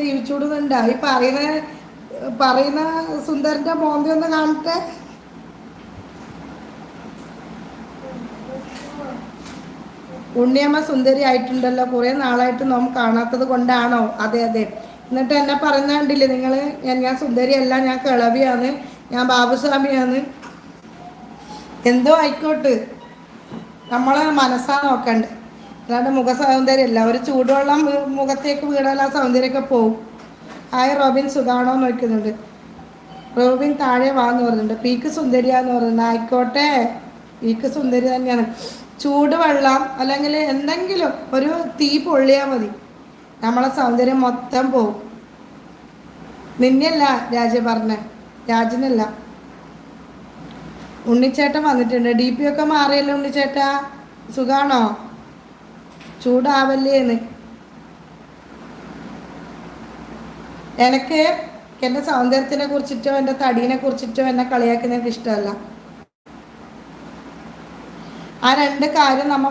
ജീവിച്ചുകൂടുന്നുണ്ട്. ഈ പറയുന്ന സുന്ദരന്റെ മോന്തി ഒന്ന് കാണട്ടെ. ഉണ്ണിയമ്മ സുന്ദരി ആയിട്ടുണ്ടല്ലോ, കുറേ നാളായിട്ട് നാം കാണാത്തത് കൊണ്ടാണോ? അതെ അതെ. എന്നിട്ട് എന്നെ പറയുന്ന കണ്ടില്ലേ നിങ്ങൾ? ഞാൻ സുന്ദരിയല്ല, ഞാൻ കിളവിയാണ്, ഞാൻ ബാബുസ്വാമിയാണ്. എന്തോ ആയിക്കോട്ട്, നമ്മളെ മനസ്സാ നോക്കണ്ടേ, അല്ലാണ്ട് മുഖ സൗന്ദര്യമല്ല. ഒരു ചൂടുവെള്ളം മുഖത്തേക്ക് വീണാൽ ആ സൗന്ദര്യമൊക്കെ പോവും. ഹായ് റോബിൻ, സുഖാണോ എന്ന് നോക്കുന്നുണ്ട്. റോബിൻ താഴെ വാന്ന് പറയുന്നുണ്ട്. പീക്ക് സുന്ദരിയാന്ന് പറയുന്നത്. ആയിക്കോട്ടെ, പീക്ക് സുന്ദരി തന്നെയാണ്. ചൂടുവെള്ളം അല്ലെങ്കിൽ എന്തെങ്കിലും ഒരു തീ പൊള്ളിയാൽ മതി, നമ്മളെ സൗന്ദര്യം മൊത്തം പോവും. നിന്നെയല്ല രാജ പറഞ്ഞേ, രാജനല്ല. ഉണ്ണിച്ചേട്ടൻ വന്നിട്ടുണ്ട്. ഡി പി ഒക്കെ മാറിയല്ലോ ഉണ്ണിച്ചേട്ടാ, സുഖാണോ? ചൂടാവല്ലേന്ന്. എനിക്ക് എൻ്റെ സൗന്ദര്യത്തിനെ കുറിച്ചിട്ടോ എൻ്റെ തടീനെ കുറിച്ചിട്ടോ എന്നെ കളിയാക്കുന്ന എനിക്ക് ഇഷ്ടമല്ല. ആ രണ്ട് കാര്യം നമ്മൾ